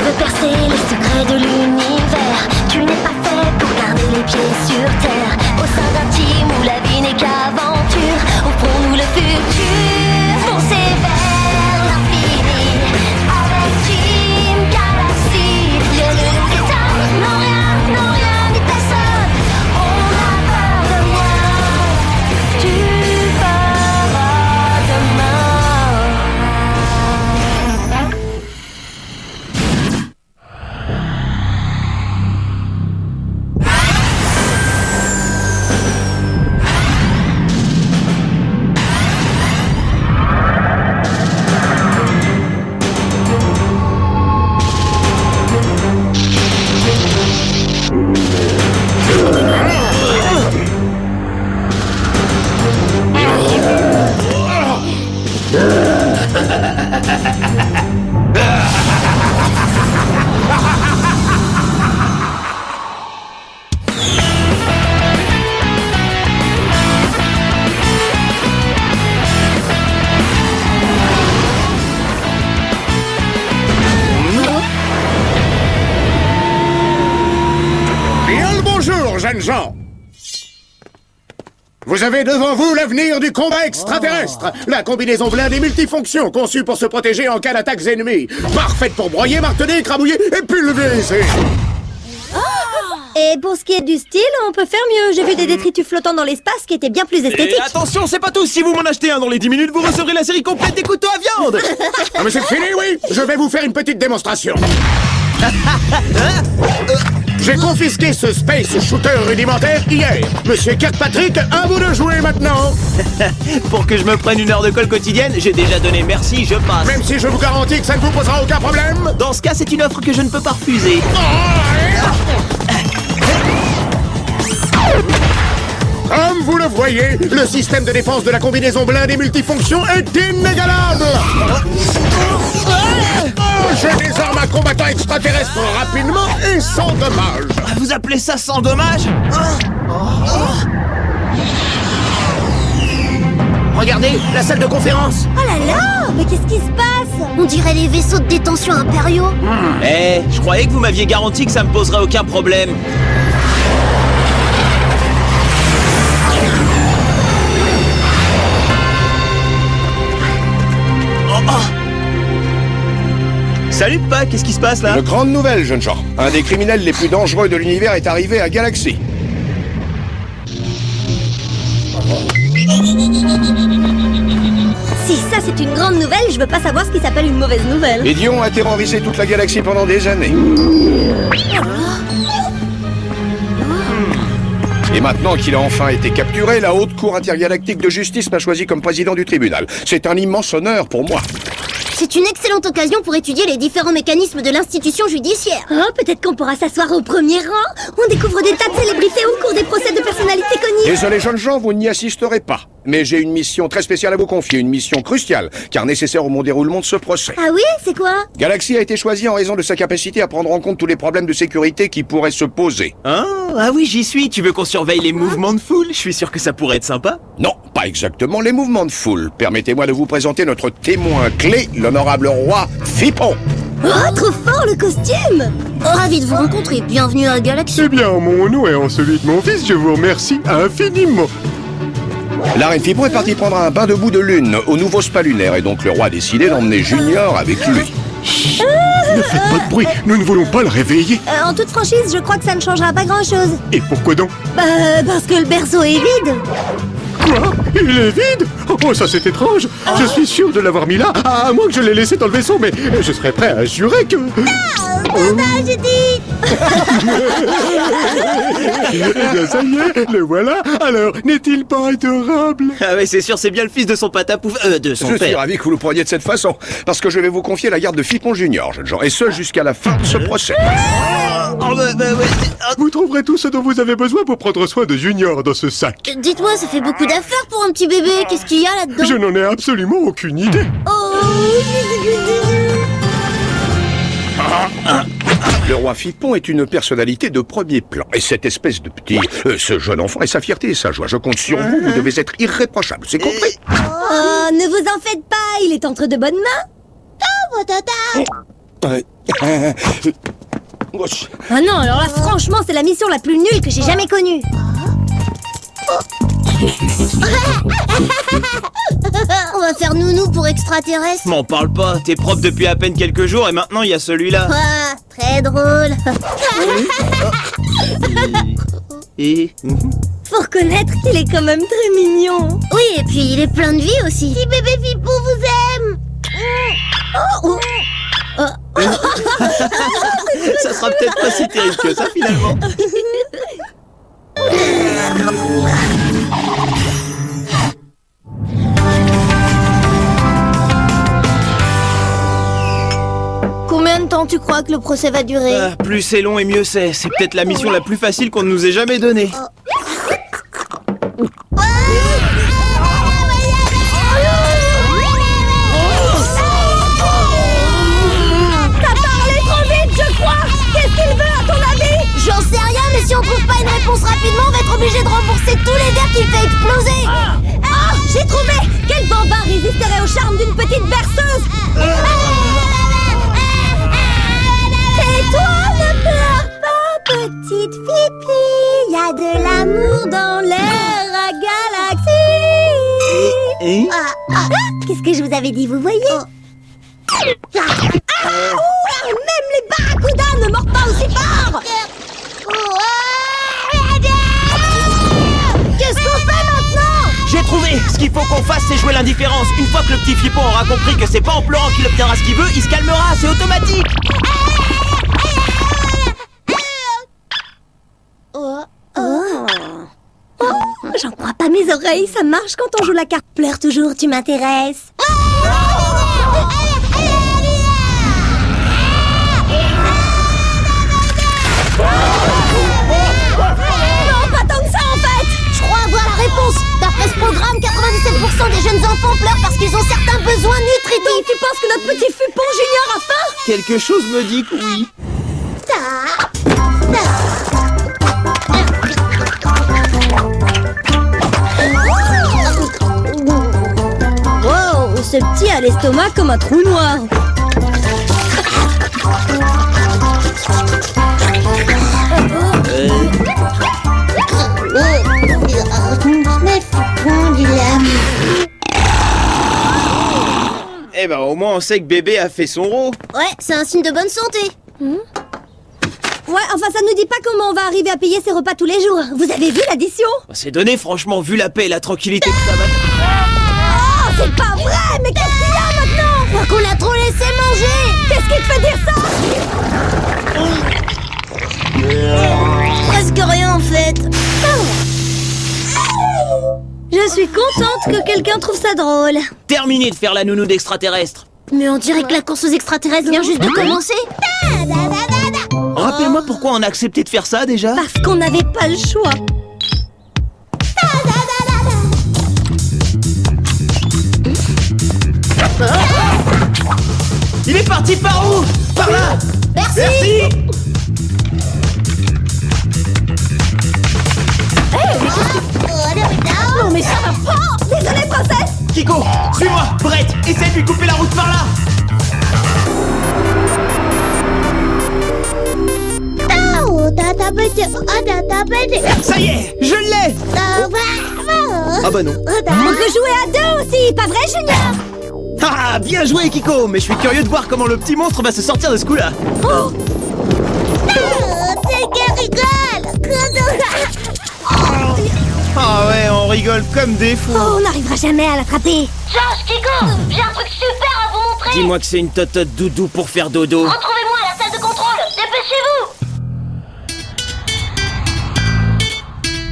veux percer les secrets de l'univers, tu n'es pas fait pour garder les pieds sur terre. Au sein d'un team où la vie n'est qu'aventure, offrons-nous le futur. Foncez vers l'infini avec Team Galaxy. Rien ne nous éteint, non rien ni personne. On a peur de moi, tu feras demain. Jeunes gens, vous avez devant vous l'avenir du combat extraterrestre. La combinaison blindée multifonction conçue pour se protéger en cas d'attaques ennemies. Parfaite pour broyer, marteler, écrabouiller et pulvériser. Et pour ce qui est du style, on peut faire mieux. J'ai vu des détritus flottants dans l'espace qui étaient bien plus esthétiques. Et attention, c'est pas tout. Si vous m'en achetez un dans les 10 minutes, vous recevrez la série complète des couteaux à viande. Ah mais c'est fini, oui. Je vais vous faire une petite démonstration. J'ai confisqué ce space shooter rudimentaire hier. Monsieur Kirkpatrick, à vous de jouer maintenant. Pour que je me prenne une heure de colle quotidienne, j'ai déjà donné merci, je passe. Même si je vous garantis que ça ne vous posera aucun problème. Dans ce cas, c'est une offre que je ne peux pas refuser. Comme vous le voyez, le système de défense de la combinaison blindée multifonction est inégalable. Je désarme un combattant extraterrestre rapidement et sans dommage. Vous appelez ça sans dommage? Regardez, la salle de conférence. Oh là là, mais qu'est-ce qui se passe? On dirait les vaisseaux de détention impériaux. Je croyais que vous m'aviez garanti que ça me poserait aucun problème. Salut Papa, qu'est-ce qui se passe là? Une grande nouvelle, jeunes gens. Un des criminels les plus dangereux de l'univers est arrivé à Galaxy. Si ça c'est une grande nouvelle, je veux pas savoir ce qui s'appelle une mauvaise nouvelle. Idion a terrorisé toute la galaxie pendant des années. Et maintenant qu'il a enfin été capturé, la Haute Cour intergalactique de justice m'a choisi comme président du tribunal. C'est un immense honneur pour moi. C'est une excellente occasion pour étudier les différents mécanismes de l'institution judiciaire. Oh, peut-être qu'on pourra s'asseoir au premier rang. On découvre des tas de célébrités au cours des procès de personnalités connues. Désolé, jeunes gens, vous n'y assisterez pas. Mais j'ai une mission très spéciale à vous confier, une mission cruciale, car nécessaire au bon déroulement de ce procès. Ah oui, c'est quoi? Galaxy a été choisi en raison de sa capacité à prendre en compte tous les problèmes de sécurité qui pourraient se poser. Ah oui, j'y suis. Tu veux qu'on surveille les mouvements de foule? Je suis sûr que ça pourrait être sympa. Non, pas exactement les mouvements de foule. Permettez-moi de vous présenter notre témoin clé, l'honorable roi Fipon. Oh, trop fort le costume! Ravi de vous rencontrer, bienvenue à Galaxy. Eh bien, en mon nom et en celui de mon fils, je vous remercie infiniment. La reine Fipon est partie prendre un bain de boue de lune au nouveau spa lunaire et donc le roi a décidé d'emmener Junior avec lui. Ne faites pas de bruit, nous ne voulons pas le réveiller. En toute franchise, je crois que ça ne changera pas grand-chose. Et pourquoi donc? Parce que le berceau est vide. Quoi? Il est vide? Oh, ça c'est étrange. Je suis sûr de l'avoir mis là, à moins que je l'ai laissé dans le vaisseau, mais je serais prêt à jurer que... Papa, j'ai dit. Eh bien, ça y est, le voilà. Alors, n'est-il pas adorable? Ah ouais, c'est sûr, c'est bien le fils de son patapouf... de son Je suis père. ravi que vous le preniez de cette façon, parce que je vais vous confier la garde de Fipon Junior, jeunes gens, et ce jusqu'à la fin de ce procès. Ouais. Vous trouverez tout ce dont vous avez besoin pour prendre soin de Junior dans ce sac. Dites-moi, ça fait beaucoup d'affaires pour un petit bébé. Qu'est-ce qu'il y a là-dedans? Je n'en ai absolument aucune idée. Le roi Fipon est une personnalité de premier plan, et cette espèce de petit... ce jeune enfant est sa fierté et sa joie. Je compte sur vous, vous devez être irréprochable, c'est compris? Oh, ne vous en faites pas, il est entre de bonnes mains. Ah non, alors là, franchement, c'est la mission la plus nulle que j'ai jamais connue. On va faire nounou pour extraterrestres. M'en parle pas, t'es propre depuis à peine quelques jours et maintenant il y a celui-là. Ah, très drôle. Et... Faut reconnaître qu'il est quand même très mignon. Oui, et puis il est plein de vie aussi. Si bébé Fipon vous aime. ça sera peut-être pas si terrible que ça finalement. Combien de temps tu crois que le procès va durer? Plus c'est long et mieux c'est. C'est peut-être la mission la plus facile qu'on ne nous ait jamais donnée. J'en sais rien, mais si on trouve pas une réponse rapidement, on va être obligé de rembourser tous les verres qu'il fait exploser. Ah, j'ai trouvé! Quel bambin résisterait au charme d'une petite berceuse? Et toi, ne pleure pas, petite Fipi. Y a de l'amour dans l'air à Galaxie. Qu'est-ce que je vous avais dit, vous voyez? Même les barracudas ne mordent pas aussi fort! Qu'est-ce qu'on fait maintenant? J'ai trouvé. Ce qu'il faut qu'on fasse, c'est jouer l'indifférence. Une fois que le petit Fipon aura compris que c'est pas en pleurant qu'il obtiendra ce qu'il veut, il se calmera, c'est automatique. J'en crois pas mes oreilles, ça marche quand on joue la carte. Pleure toujours, tu m'intéresses. Non, pas tant que ça en fait. Je crois avoir la réponse. D'après ce programme, 97% des jeunes enfants pleurent parce qu'ils ont certains besoins nutritifs. Donc tu penses que notre petit Fupon Junior a faim? Quelque chose me dit que oui. Wow, ce petit a l'estomac comme un trou noir. Mais Fipon, il aime. Eh ben au moins on sait que bébé a fait son rôle. Ouais, c'est un signe de bonne santé. Ouais, enfin ça nous dit pas comment on va arriver à payer ses repas tous les jours. Vous avez vu l'addition? C'est donné franchement, vu la paix et la tranquillité que ça va. Oh, c'est pas vrai. Mais qu'est-ce qu'il y a maintenant? Crois qu'on l'a trop laissé manger. Qu'est-ce qui te fait dire ça? Presque rien en fait. Je suis contente que quelqu'un trouve ça drôle. Terminé de faire la nounou d'extraterrestre. Mais on dirait que la course aux extraterrestres vient juste de commencer. Rappelle-moi pourquoi on a accepté de faire ça déjà. Parce qu'on n'avait pas le choix. Il est parti par où? Par là. Merci. Non mais ça va pas. Désolée princesse. Kiko, suis-moi. Brett, essaie de lui couper la route par là. Ça y est, je l'ai. Ah bah non. On peut jouer à deux aussi, pas vrai Junior? Ah, bien joué Kiko. Mais je suis curieux de voir comment le petit monstre va se sortir de ce coup-là. Oh. Ah ouais, on rigole comme des fous. Oh, on n'arrivera jamais à l'attraper. Josh, Kiko, j'ai un truc super à vous montrer. Dis-moi que c'est une totote doudou pour faire dodo. Retrouvez-moi à la salle de contrôle. Dépêchez-vous.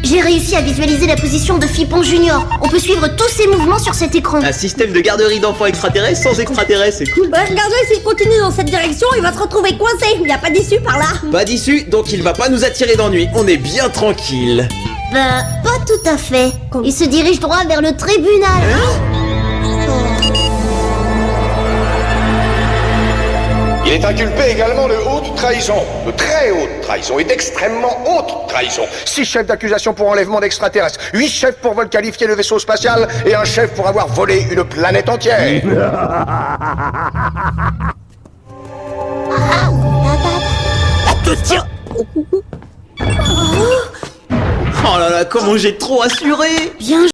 J'ai réussi à visualiser la position de Fipon Junior. On peut suivre tous ses mouvements sur cet écran. Un système de garderie d'enfants extraterrestres sans extraterrestres, c'est cool. Bah, regardez, s'il continue dans cette direction, il va se retrouver coincé. Il n'y a pas d'issue par là. Pas d'issue, donc il va pas nous attirer d'ennui. On est bien tranquille. Bah, pas tout à fait. Il se dirige droit vers le tribunal. Il est inculpé également de haute trahison, de très haute trahison et d'extrêmement haute trahison. 6 chefs d'accusation pour enlèvement d'extraterrestres, 8 chefs pour vol qualifié de vaisseau spatial et un chef pour avoir volé une planète entière. Oh là là, comment j'ai trop assuré. Bien